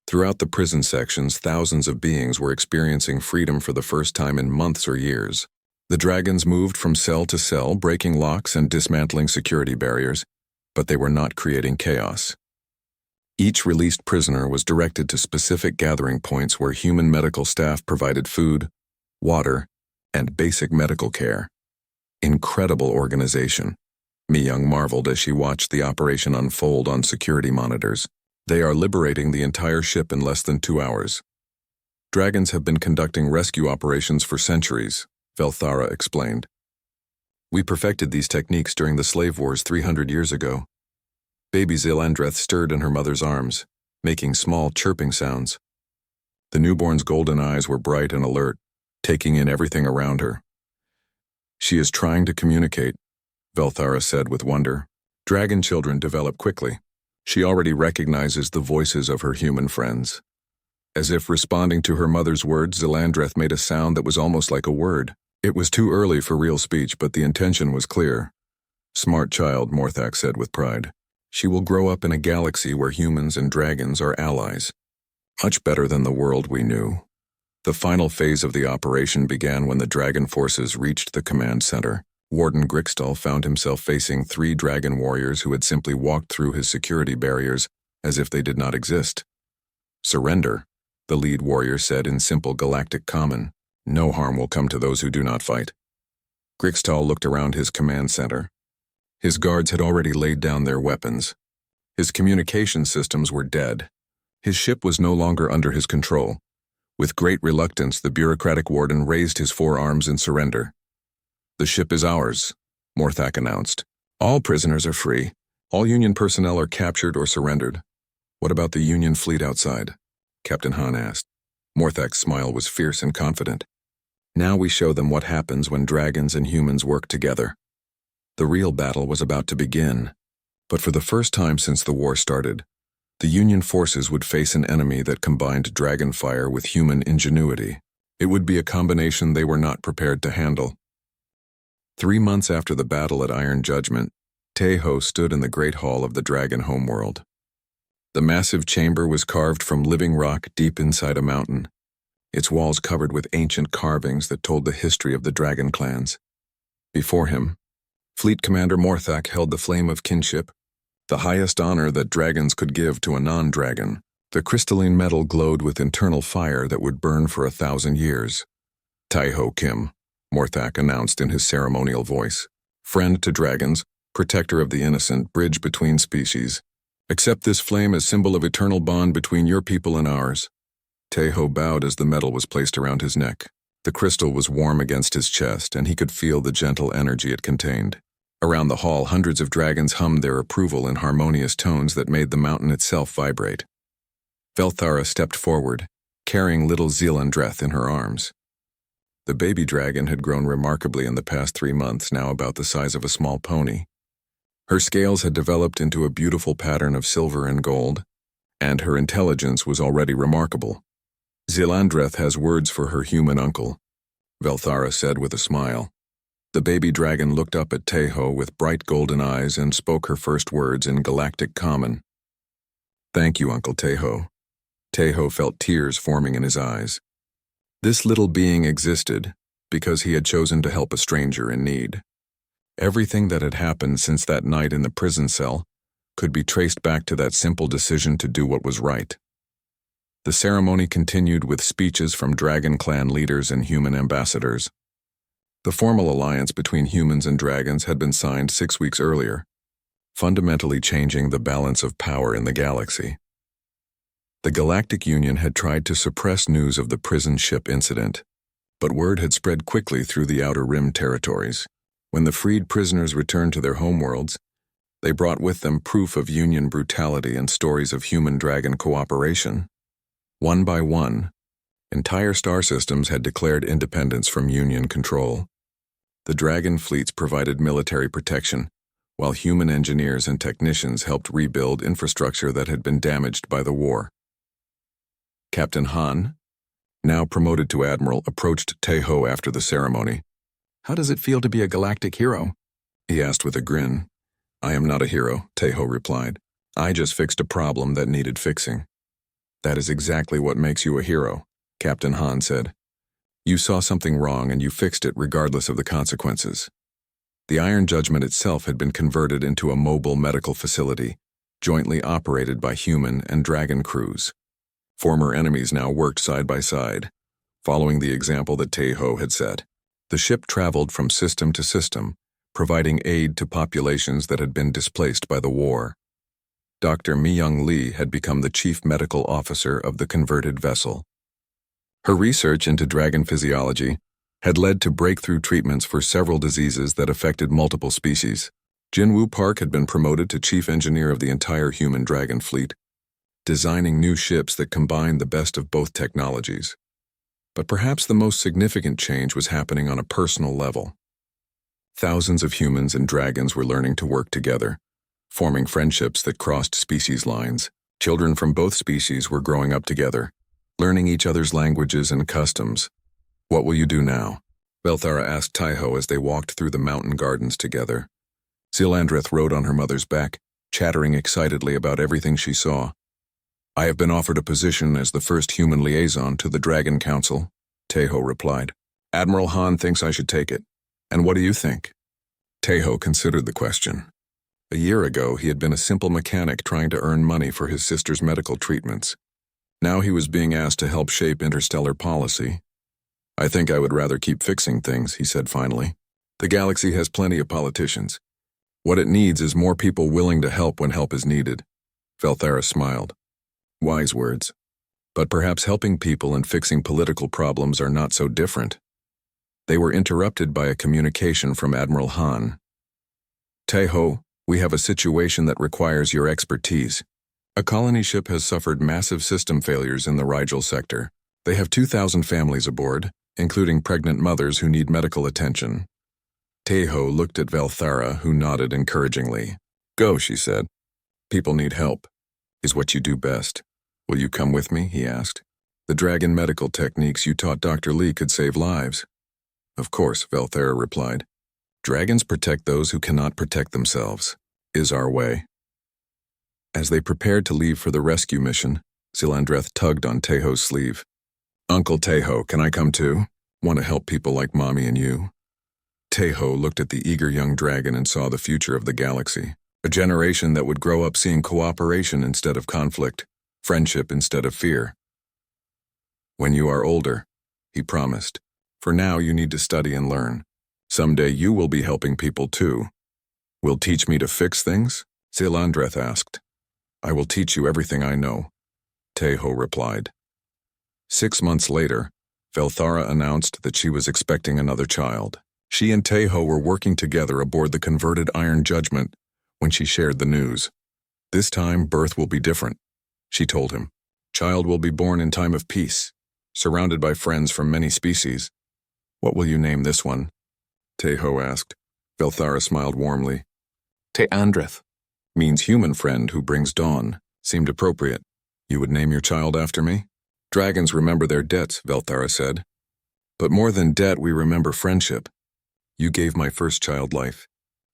Throughout the prison sections, thousands of beings were experiencing freedom for the first time in months or years. The dragons moved from cell to cell, breaking locks and dismantling security barriers, but they were not creating chaos. Each released prisoner was directed to specific gathering points where human medical staff provided food, water, and basic medical care. Incredible organization. Mi-Young marveled as she watched the operation unfold on security monitors. They are liberating the entire ship in less than 2 hours. Dragons have been conducting rescue operations for centuries, Velthara explained. We perfected these techniques during the slave wars 300 years ago. Baby Zilandreth stirred in her mother's arms, making small chirping sounds. The newborn's golden eyes were bright and alert, taking in everything around her. She is trying to communicate, Velthara said with wonder. Dragon children develop quickly. She already recognizes the voices of her human friends. As if responding to her mother's words, Zilandreth made a sound that was almost like a word. It was too early for real speech, but the intention was clear. Smart child, Morthak said with pride. She will grow up in a galaxy where humans and dragons are allies. Much better than the world we knew. The final phase of the operation began when the dragon forces reached the command center. Warden Grixtal found himself facing 3 dragon warriors who had simply walked through his security barriers as if they did not exist. Surrender, the lead warrior said in simple galactic common. No harm will come to those who do not fight. Grixtal looked around his command center. His guards had already laid down their weapons. His communication systems were dead. His ship was no longer under his control. With great reluctance, the bureaucratic warden raised his forearms in surrender. The ship is ours, Morthak announced. All prisoners are free. All Union personnel are captured or surrendered. What about the Union fleet outside? Captain Han asked. Morthak's smile was fierce and confident. Now we show them what happens when dragons and humans work together. The real battle was about to begin. But for the first time since the war started, the Union forces would face an enemy that combined dragon fire with human ingenuity. It would be a combination they were not prepared to handle. 3 months after the battle at Iron Judgment, Teho stood in the great hall of the dragon homeworld. The massive chamber was carved from living rock deep inside a mountain, its walls covered with ancient carvings that told the history of the dragon clans. Before him, Fleet Commander Morthak held the flame of kinship, the highest honor that dragons could give to a non-dragon. The crystalline metal glowed with internal fire that would burn for 1,000 years. Taiho Kim, Morthak announced in his ceremonial voice. Friend to dragons, protector of the innocent, bridge between species. Accept this flame as symbol of eternal bond between your people and ours. Taiho bowed as the metal was placed around his neck. The crystal was warm against his chest, and he could feel the gentle energy it contained. Around the hall, hundreds of dragons hummed their approval in harmonious tones that made the mountain itself vibrate. Velthara stepped forward, carrying little Zilandreth in her arms. The baby dragon had grown remarkably in the past 3 months, now about the size of a small pony. Her scales had developed into a beautiful pattern of silver and gold, and her intelligence was already remarkable. Zilandreth has words for her human uncle, Velthara said with a smile. The baby dragon looked up at Teho with bright golden eyes and spoke her first words in galactic common. "Thank you, Uncle Teho." Teho felt tears forming in his eyes. This little being existed because he had chosen to help a stranger in need. Everything that had happened since that night in the prison cell could be traced back to that simple decision to do what was right. The ceremony continued with speeches from Dragon Clan leaders and human ambassadors. The formal alliance between humans and dragons had been signed 6 weeks earlier, fundamentally changing the balance of power in the galaxy. The Galactic Union had tried to suppress news of the prison ship incident, but word had spread quickly through the Outer Rim territories. When the freed prisoners returned to their homeworlds, they brought with them proof of Union brutality and stories of human-dragon cooperation. One by one, entire star systems had declared independence from Union control. The dragon fleets provided military protection, while human engineers and technicians helped rebuild infrastructure that had been damaged by the war. Captain Han, now promoted to admiral, approached Teho after the ceremony. "How does it feel to be a galactic hero?" he asked with a grin. "I am not a hero," Teho replied. "I just fixed a problem that needed fixing." "That is exactly what makes you a hero," Captain Han said. "You saw something wrong and you fixed it regardless of the consequences." The Iron Judgment itself had been converted into a mobile medical facility, jointly operated by human and dragon crews. Former enemies now worked side by side, following the example that Teho had set. The ship traveled from system to system, providing aid to populations that had been displaced by the war. Dr. Mi-Young Lee had become the chief medical officer of the converted vessel. Her research into dragon physiology had led to breakthrough treatments for several diseases that affected multiple species. Jinwoo Park had been promoted to chief engineer of the entire human dragon fleet, designing new ships that combined the best of both technologies. But perhaps the most significant change was happening on a personal level. Thousands of humans and dragons were learning to work together, forming friendships that crossed species lines. Children from both species were growing up together, learning each other's languages and customs. "What will you do now?" Velthara asked Teho as they walked through the mountain gardens together. Zilandreth rode on her mother's back, chattering excitedly about everything she saw. "I have been offered a position as the first human liaison to the Dragon Council," Teho replied. "Admiral Han thinks I should take it. And what do you think?" Teho considered the question. A year ago, he had been a simple mechanic trying to earn money for his sister's medical treatments. Now he was being asked to help shape interstellar policy. "I think I would rather keep fixing things," he said finally. "The galaxy has plenty of politicians. What it needs is more people willing to help when help is needed." Velthara smiled. "Wise words. But perhaps helping people and fixing political problems are not so different." They were interrupted by a communication from Admiral Han. "Teho, we have a situation that requires your expertise. A colony ship has suffered massive system failures in the Rigel sector. They have 2,000 families aboard, including pregnant mothers who need medical attention." Teho looked at Velthara, who nodded encouragingly. "Go," she said. "People need help. Is what you do best. Will you come with me?" he asked. "The dragon medical techniques you taught Dr. Lee could save lives." "Of course," Velthara replied. "Dragons protect those who cannot protect themselves. Is our way." As they prepared to leave for the rescue mission, Zilandreth tugged on Teho's sleeve. "Uncle Teho, can I come too? Want to help people like Mommy and you?" Teho looked at the eager young dragon and saw the future of the galaxy. A generation that would grow up seeing cooperation instead of conflict, friendship instead of fear. "When you are older," he promised. "For now you need to study and learn. Someday you will be helping people too." "Will teach me to fix things?" Zilandreth asked. "I will teach you everything I know," Teho replied. 6 months later, Velthara announced that she was expecting another child. She and Teho were working together aboard the converted Iron Judgment when she shared the news. "This time, birth will be different," she told him. "Child will be born in time of peace, surrounded by friends from many species." What will you name this one? Teho asked. Velthara smiled warmly. Te Andreth means human friend who brings dawn. Seemed appropriate. You would name your child after me? Dragons remember their debts, Velthara said. But more than debt, we remember friendship. You gave my first child life.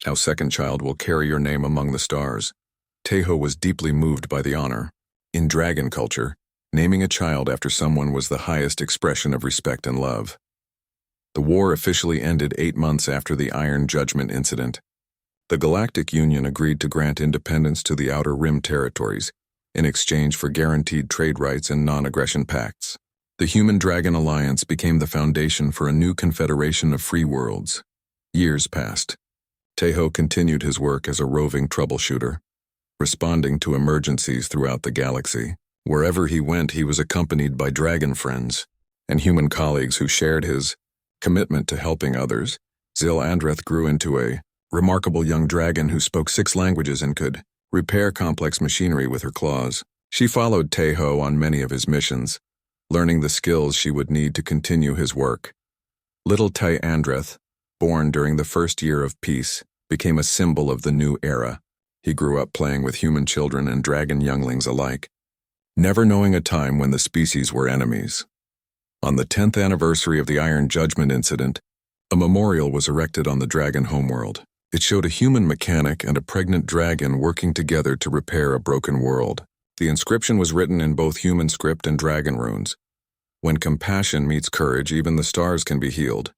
Our second child will carry your name among the stars. Teho was deeply moved by the honor. In dragon culture, naming a child after someone was the highest expression of respect and love. The war officially ended 8 months after the Iron Judgment incident. The Galactic Union agreed to grant independence to the Outer Rim territories in exchange for guaranteed trade rights and non-aggression pacts. The Human-Dragon Alliance became the foundation for a new confederation of free worlds. Years passed. Teho continued his work as a roving troubleshooter, responding to emergencies throughout the galaxy. Wherever he went, he was accompanied by dragon friends and human colleagues who shared his commitment to helping others. Zil Andreth grew into a remarkable young dragon who spoke 6 languages and could repair complex machinery with her claws. She followed Teho on many of his missions, learning the skills she would need to continue his work. Little Te Andreth, born during the first year of peace, became a symbol of the new era. He grew up playing with human children and dragon younglings alike, never knowing a time when the species were enemies. On the 10th anniversary of the Iron Judgment incident, a memorial was erected on the dragon homeworld. It showed a human mechanic and a pregnant dragon working together to repair a broken world. The inscription was written in both human script and dragon runes. When compassion meets courage, even the stars can be healed.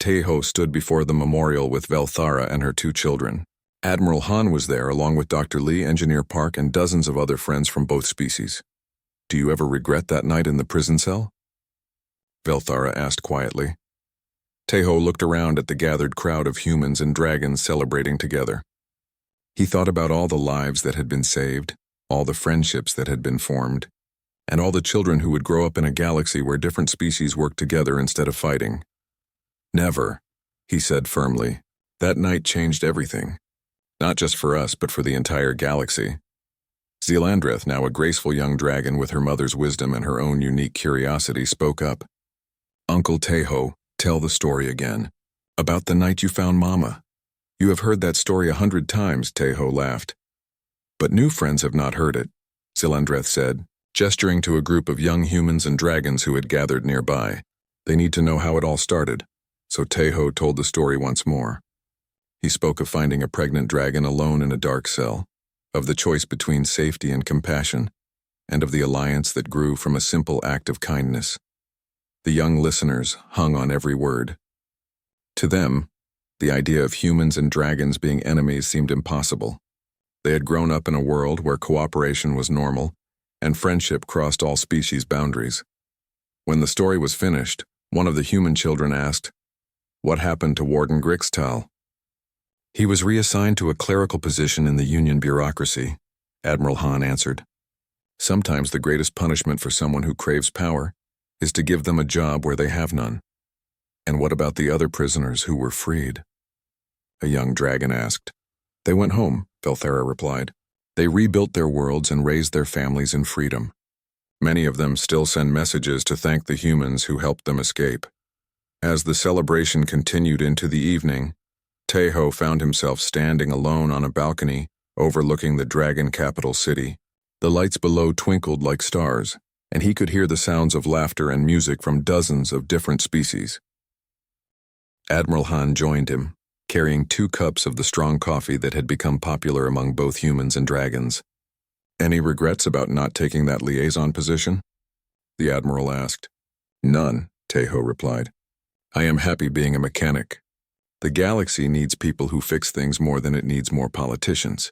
Teho stood before the memorial with Velthara and her 2 children. Admiral Han was there, along with Dr. Lee, Engineer Park, and dozens of other friends from both species. Do you ever regret that night in the prison cell? Velthara asked quietly. Teho looked around at the gathered crowd of humans and dragons celebrating together. He thought about all the lives that had been saved, all the friendships that had been formed, and all the children who would grow up in a galaxy where different species worked together instead of fighting. Never, he said firmly. That night changed everything. Not just for us, but for the entire galaxy. Zealandreth, now a graceful young dragon with her mother's wisdom and her own unique curiosity, spoke up. Uncle Teho, tell the story again. About the night you found Mama. You have heard that story 100 times, Teho laughed. But new friends have not heard it, Zealandreth said, gesturing to a group of young humans and dragons who had gathered nearby. They need to know how it all started. So Teho told the story once more. He spoke of finding a pregnant dragon alone in a dark cell, of the choice between safety and compassion, and of the alliance that grew from a simple act of kindness. The young listeners hung on every word. To them, the idea of humans and dragons being enemies seemed impossible. They had grown up in a world where cooperation was normal, and friendship crossed all species boundaries. When the story was finished, one of the human children asked, "What happened to Warden Grixtal?" "He was reassigned to a clerical position in the Union bureaucracy," Admiral Han answered. "Sometimes the greatest punishment for someone who craves power is to give them a job where they have none." "And what about the other prisoners who were freed?" a young dragon asked. "They went home," Velthara replied. "They rebuilt their worlds and raised their families in freedom. Many of them still send messages to thank the humans who helped them escape." As the celebration continued into the evening, Teho found himself standing alone on a balcony overlooking the dragon capital city. The lights below twinkled like stars, and he could hear the sounds of laughter and music from dozens of different species. Admiral Han joined him, carrying 2 cups of the strong coffee that had become popular among both humans and dragons. "Any regrets about not taking that liaison position?" the Admiral asked. "None," Teho replied. "I am happy being a mechanic. The galaxy needs people who fix things more than it needs more politicians.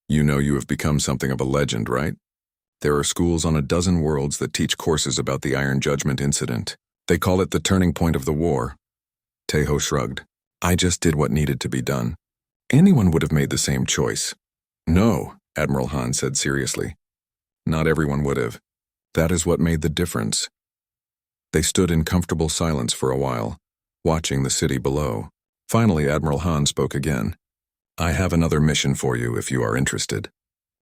You know you have become something of a legend, right? There are schools on a dozen worlds that teach courses about the Iron Judgment incident. They call it the turning point of the war." Teho shrugged. "I just did what needed to be done. Anyone would have made the same choice." "No," Admiral Han said seriously. "Not everyone would have. That is what made the difference." They stood in comfortable silence for a while, watching the city below. Finally, Admiral Han spoke again. "I have another mission for you if you are interested.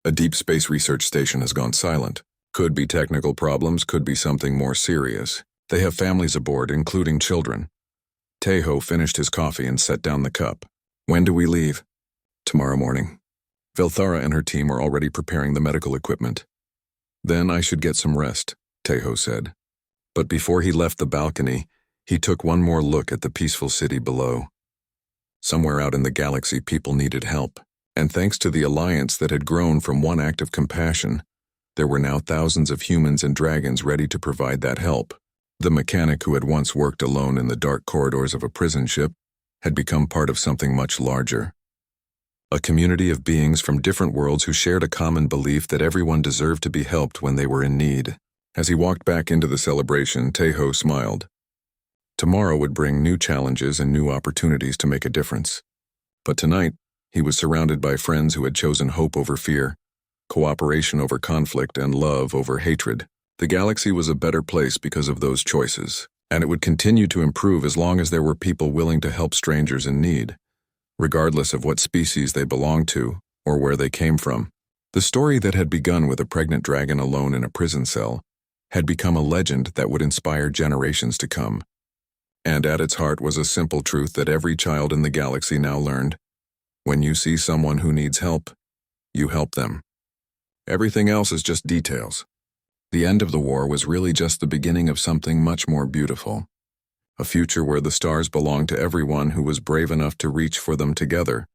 A deep space research station has gone silent. Could be technical problems, could be something more serious. They have families aboard, including children. Tejo finished his coffee and set down the cup. When do we leave? Tomorrow morning. Vilthara and her team were already preparing the medical equipment. Then I should get some rest, Tejo said. But before he left the balcony, he took one more look at the peaceful city below. Somewhere out in the galaxy, people needed help, and thanks to the alliance that had grown from one act of compassion, there were now thousands of humans and dragons ready to provide that help. The mechanic who had once worked alone in the dark corridors of a prison ship had become part of something much larger. A community of beings from different worlds who shared a common belief that everyone deserved to be helped when they were in need. As he walked back into the celebration, Tejo smiled. Tomorrow would bring new challenges and new opportunities to make a difference. But tonight, he was surrounded by friends who had chosen hope over fear, cooperation over conflict, and love over hatred. The galaxy was a better place because of those choices, and it would continue to improve as long as there were people willing to help strangers in need, regardless of what species they belonged to or where they came from. The story that had begun with a pregnant dragon alone in a prison cell had become a legend that would inspire generations to come. And at its heart was a simple truth that every child in the galaxy now learned. When you see someone who needs help, you help them. Everything else is just details. The end of the war was really just the beginning of something much more beautiful. A future where the stars belonged to everyone who was brave enough to reach for them together.